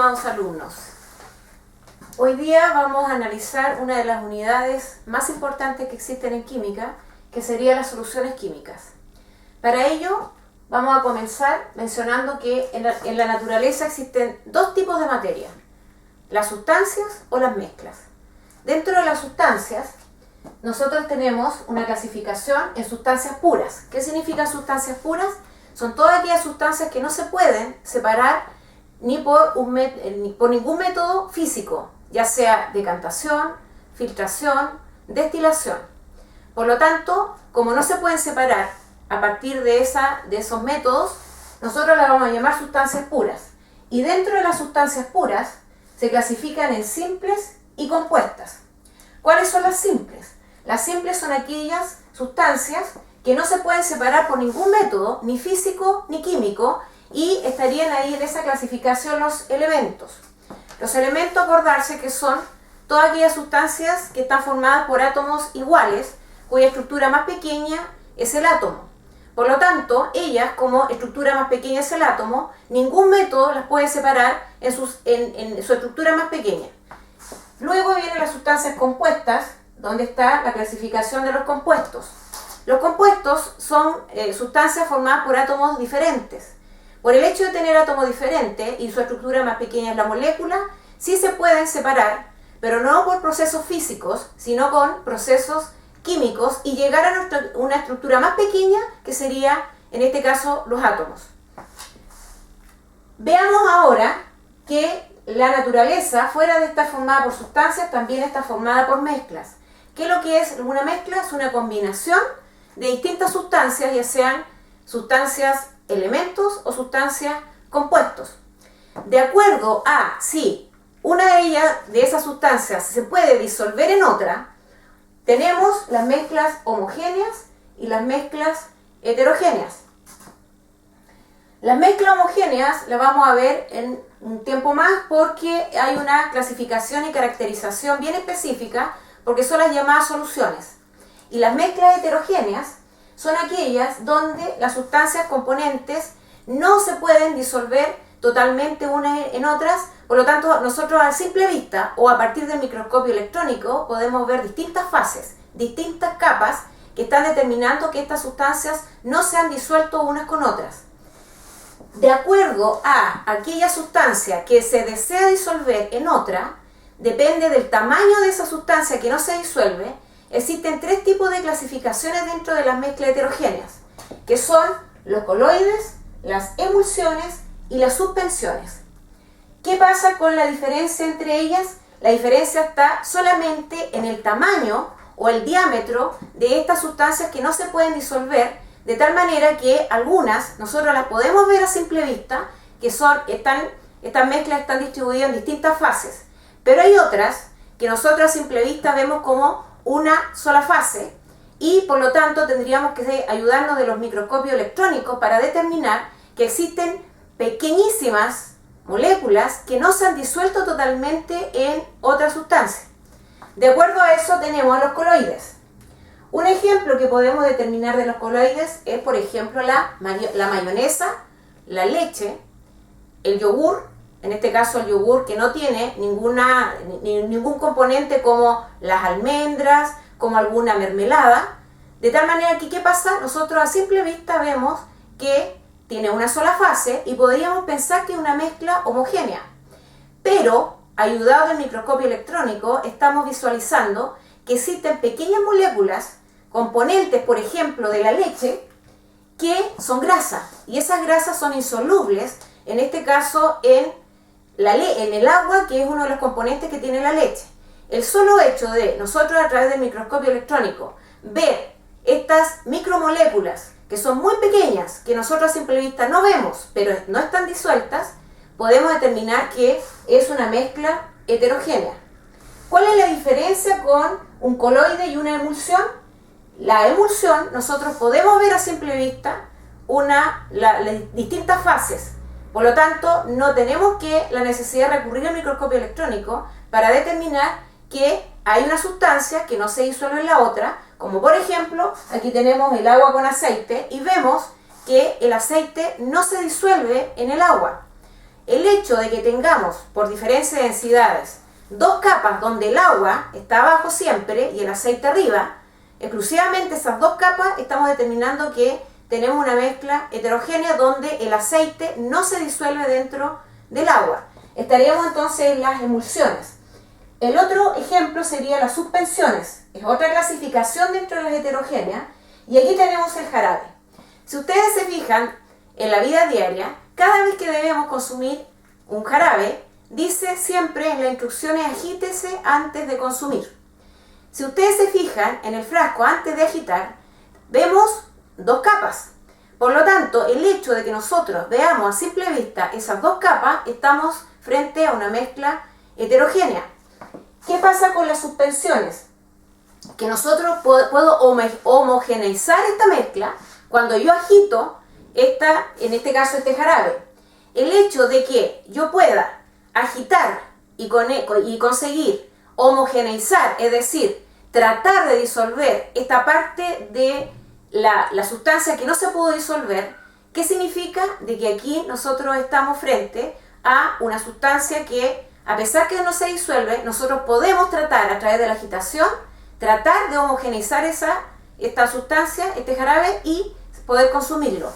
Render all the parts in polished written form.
estimados alumnos. Hoy día vamos a analizar una de las unidades más importantes que existen en química, que serían las soluciones químicas. Para ello, vamos a comenzar mencionando que en la naturaleza existen dos tipos de materia: las sustancias o las mezclas. Dentro de las sustancias, nosotros tenemos una clasificación en sustancias puras. ¿Qué significa sustancias puras? Son todas aquellas sustancias que no se pueden separar ni por ningún método físico, ya sea decantación, filtración, destilación. Por lo tanto, como no se pueden separar a partir de esos métodos, nosotros las vamos a llamar sustancias puras. Y dentro de las sustancias puras se clasifican en simples y compuestas. ¿Cuáles son las simples? Las simples son aquellas sustancias que no se pueden separar por ningún método, ni físico ni químico, y estarían ahí en esa clasificación los elementos. Los elementos, acordarse que son todas aquellas sustancias que están formadas por átomos iguales, cuya estructura más pequeña es el átomo. Por lo tanto, ellas, como estructura más pequeña es el átomo, ningún método las puede separar en su estructura más pequeña. Luego vienen las sustancias compuestas, donde está la clasificación de los compuestos. Los compuestos son sustancias formadas por átomos diferentes. Por el hecho de tener átomos diferentes y su estructura más pequeña es la molécula, sí se pueden separar, pero no por procesos físicos, sino con procesos químicos y llegar a una estructura más pequeña, que sería, en este caso, los átomos. Veamos ahora que la naturaleza, fuera de estar formada por sustancias, también está formada por mezclas. ¿Qué es lo que es una mezcla? Es una combinación de distintas sustancias, ya sean sustancias elementos o sustancias compuestos. De acuerdo a si una de esas sustancias se puede disolver en otra, tenemos las mezclas homogéneas y las mezclas heterogéneas. Las mezclas homogéneas las vamos a ver en un tiempo más, porque hay una clasificación y caracterización bien específica, porque son las llamadas soluciones. Y las mezclas heterogéneas son aquellas donde las sustancias componentes no se pueden disolver totalmente unas en otras. Por lo tanto, nosotros a simple vista o a partir del microscopio electrónico podemos ver distintas fases, distintas capas que están determinando que estas sustancias no se han disuelto unas con otras. De acuerdo a aquella sustancia que se desea disolver en otra, depende del tamaño de esa sustancia que no se disuelve. Existen tres tipos de clasificaciones dentro de las mezclas heterogéneas, que son los coloides, las emulsiones y las suspensiones. ¿Qué pasa con la diferencia entre ellas? La diferencia está solamente en el tamaño o el diámetro de estas sustancias que no se pueden disolver, de tal manera que algunas nosotros las podemos ver a simple vista, que estas mezclas están distribuidas en distintas fases, pero hay otras que nosotros a simple vista vemos como una sola fase, y por lo tanto tendríamos que ayudarnos de los microscopios electrónicos para determinar que existen pequeñísimas moléculas que no se han disuelto totalmente en otra sustancia. De acuerdo a eso tenemos a los coloides. Un ejemplo que podemos determinar de los coloides es, por ejemplo, la mayonesa, la leche, el yogur. En este caso el yogur que no tiene ningún componente como las almendras, como alguna mermelada. De tal manera que, ¿qué pasa? Nosotros a simple vista vemos que tiene una sola fase y podríamos pensar que es una mezcla homogénea. Pero, ayudado del microscopio electrónico, estamos visualizando que existen pequeñas moléculas, componentes, por ejemplo, de la leche, que son grasas. Y esas grasas son insolubles, en este caso en el agua, que es uno de los componentes que tiene la leche. El solo hecho de nosotros, a través del microscopio electrónico, ver estas micromoléculas que son muy pequeñas, que nosotros a simple vista no vemos, pero no están disueltas, podemos determinar que es una mezcla heterogénea. ¿Cuál es la diferencia con un coloide y una emulsión? La emulsión, nosotros podemos ver a simple vista las distintas fases. Por lo tanto, no tenemos la necesidad de recurrir al microscopio electrónico para determinar que hay una sustancia que no se disuelve en la otra, como por ejemplo, aquí tenemos el agua con aceite y vemos que el aceite no se disuelve en el agua. el hecho de que tengamos, por diferencia de densidades, dos capas donde el agua está abajo siempre y el aceite arriba, exclusivamente esas dos capas estamos determinando que tenemos una mezcla heterogénea donde el aceite no se disuelve dentro del agua. Estaríamos entonces en las emulsiones. El otro ejemplo sería las suspensiones. Es otra clasificación dentro de las heterogéneas. Y aquí tenemos el jarabe. Si ustedes se fijan en la vida diaria, cada vez que debemos consumir un jarabe, dice siempre en las instrucciones agítese antes de consumir. Si ustedes se fijan en el frasco antes de agitar, vemos dos capas. Por lo tanto, el hecho de que nosotros veamos a simple vista esas dos capas, estamos frente a una mezcla heterogénea. ¿Qué pasa con las suspensiones? Que nosotros puedo homogeneizar esta mezcla cuando yo agito en este caso este jarabe. El hecho de que yo pueda agitar y conseguir homogeneizar, es decir, tratar de disolver esta parte de la sustancia que no se pudo disolver, ¿qué significa? De que aquí nosotros estamos frente a una sustancia que, a pesar que no se disuelve, nosotros podemos tratar a través de la agitación, tratar de homogeneizar esta sustancia, este jarabe, y poder consumirlo.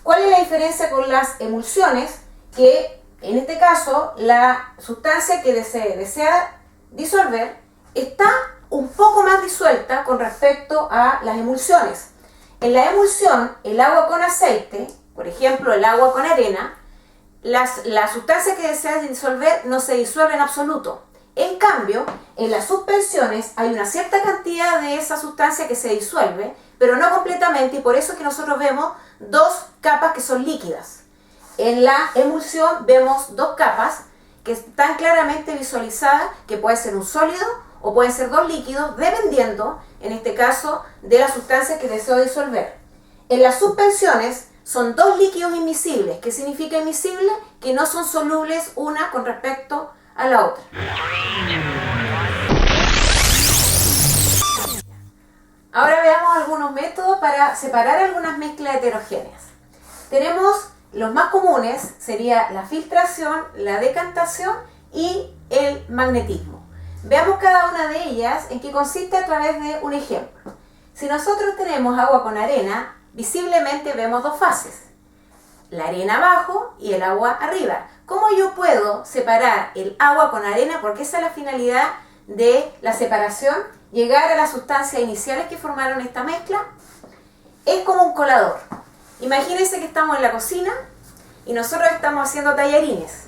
¿Cuál es la diferencia con las emulsiones? Que en este caso la sustancia que se desea disolver está un poco más disuelta con respecto a las emulsiones. En la emulsión, el agua con aceite, por ejemplo el agua con arena, la sustancia que deseas disolver no se disuelve en absoluto. En cambio, en las suspensiones hay una cierta cantidad de esa sustancia que se disuelve, pero no completamente, y por eso es que nosotros vemos dos capas que son líquidas. En la emulsión vemos dos capas que están claramente visualizadas, que puede ser un sólido o pueden ser dos líquidos, dependiendo, en este caso, de la sustancia que deseo disolver. En las suspensiones son dos líquidos inmiscibles. ¿Qué significa inmiscible? Que no son solubles una con respecto a la otra. Ahora veamos algunos métodos para separar algunas mezclas heterogéneas. Tenemos los más comunes, sería la filtración, la decantación y el magnetismo. Veamos cada una de ellas en qué consiste a través de un ejemplo. Si nosotros tenemos agua con arena, visiblemente vemos dos fases, la arena abajo y el agua arriba. ¿Cómo yo puedo separar el agua con arena? Porque esa es la finalidad de la separación, llegar a las sustancias iniciales que formaron esta mezcla. Es como un colador. Imagínense que estamos en la cocina y nosotros estamos haciendo tallarines.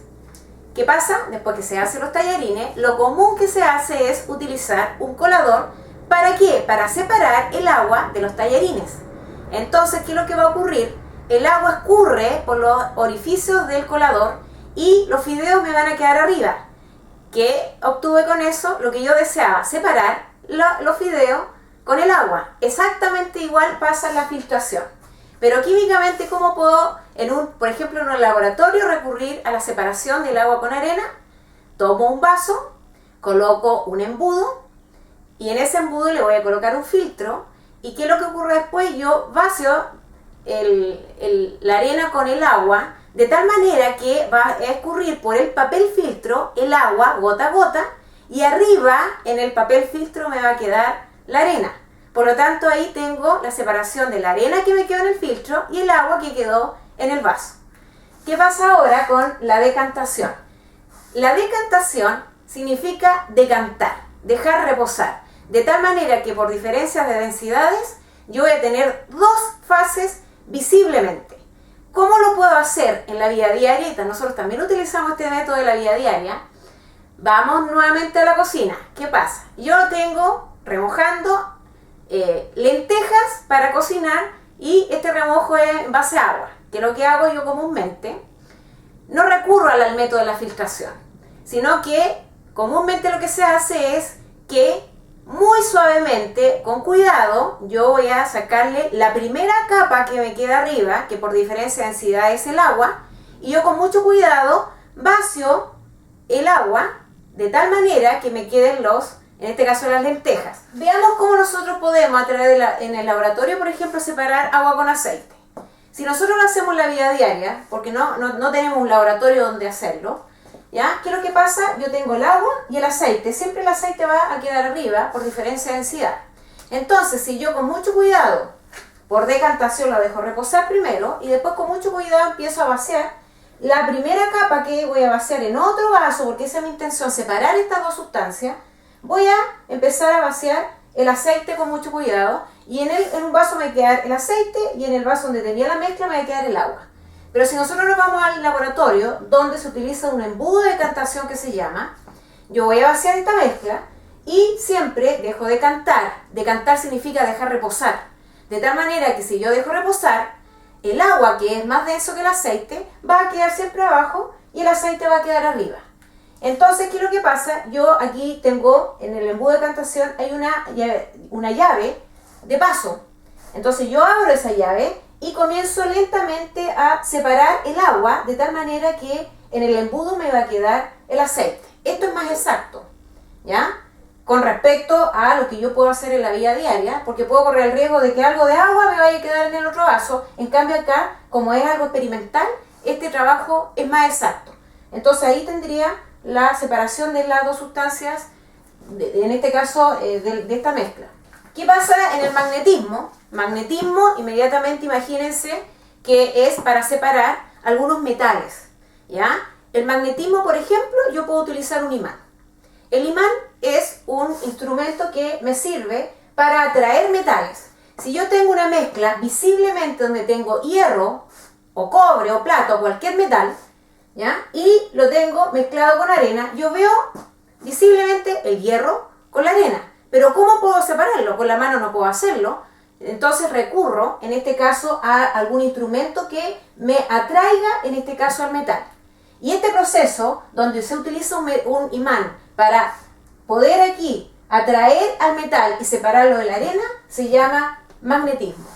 ¿Qué pasa? Después que se hacen los tallarines, lo común que se hace es utilizar un colador. ¿Para qué? Para separar el agua de los tallarines. Entonces, ¿qué es lo que va a ocurrir? El agua escurre por los orificios del colador y los fideos me van a quedar arriba. ¿Qué obtuve con eso? Lo que yo deseaba, separar los fideos con el agua. Exactamente igual pasa en la filtración. Pero químicamente, ¿cómo puedo, por ejemplo, en un laboratorio, recurrir a la separación del agua con arena? Tomo un vaso, coloco un embudo y en ese embudo le voy a colocar un filtro. ¿Y qué es lo que ocurre después? Yo vacío la arena con el agua de tal manera que va a escurrir por el papel filtro el agua gota a gota y arriba en el papel filtro me va a quedar la arena. Por lo tanto, ahí tengo la separación de la arena que me quedó en el filtro y el agua que quedó en el vaso. ¿Qué pasa ahora con la decantación? La decantación significa decantar, dejar reposar, de tal manera que por diferencias de densidades yo voy a tener dos fases visiblemente. ¿Cómo lo puedo hacer en la vida diaria? Y nosotros también utilizamos este método de la vida diaria. Vamos nuevamente a la cocina. ¿Qué pasa? Yo tengo remojando lentejas para cocinar y este remojo es en base a agua, que lo que hago yo comúnmente, no recurro al método de la filtración, sino que comúnmente lo que se hace es que muy suavemente, con cuidado, yo voy a sacarle la primera capa que me queda arriba, que por diferencia de densidad es el agua, y yo con mucho cuidado vacío el agua de tal manera que me queden en este caso las lentejas. Veamos cómo nosotros podemos a través en el laboratorio, por ejemplo, separar agua con aceite. Si nosotros lo hacemos en la vida diaria, porque no tenemos un laboratorio donde hacerlo, ¿ya? ¿Qué es lo que pasa? Yo tengo el agua y el aceite. Siempre el aceite va a quedar arriba por diferencia de densidad. Entonces, si yo con mucho cuidado, por decantación lo dejo reposar primero y después con mucho cuidado empiezo a vaciar, la primera capa que voy a vaciar en otro vaso, porque esa es mi intención, separar estas dos sustancias, voy a empezar a vaciar el aceite con mucho cuidado y en un vaso me va a quedar el aceite y en el vaso donde tenía la mezcla me va a quedar el agua. Pero si nosotros nos vamos al laboratorio, donde se utiliza un embudo de decantación que se llama, yo voy a vaciar esta mezcla y siempre dejo decantar. Decantar significa dejar reposar. De tal manera que si yo dejo reposar, el agua, que es más denso que el aceite, va a quedar siempre abajo y el aceite va a quedar arriba. Entonces, ¿qué es lo que pasa? Yo aquí tengo, en el embudo de decantación, hay una llave de paso. Entonces yo abro esa llave y comienzo lentamente a separar el agua de tal manera que en el embudo me va a quedar el aceite. Esto es más exacto, ¿ya? Con respecto a lo que yo puedo hacer en la vida diaria, porque puedo correr el riesgo de que algo de agua me vaya a quedar en el otro vaso. En cambio acá, como es algo experimental, este trabajo es más exacto. Entonces ahí tendría la separación de las dos sustancias, en este caso de esta mezcla. ¿Qué pasa en el magnetismo? Magnetismo, inmediatamente imagínense que es para separar algunos metales, ¿ya? El magnetismo, por ejemplo, yo puedo utilizar un imán. El imán es un instrumento que me sirve para atraer metales. Si yo tengo una mezcla visiblemente donde tengo hierro, o cobre, o plata, o cualquier metal, ¿ya? Y lo tengo mezclado con arena, yo veo visiblemente el hierro con la arena. Pero ¿cómo puedo separarlo? Con la mano no puedo hacerlo. Entonces recurro, en este caso, a algún instrumento que me atraiga, en este caso, al metal. Y este proceso, donde se utiliza un imán para poder aquí atraer al metal y separarlo de la arena, se llama magnetismo.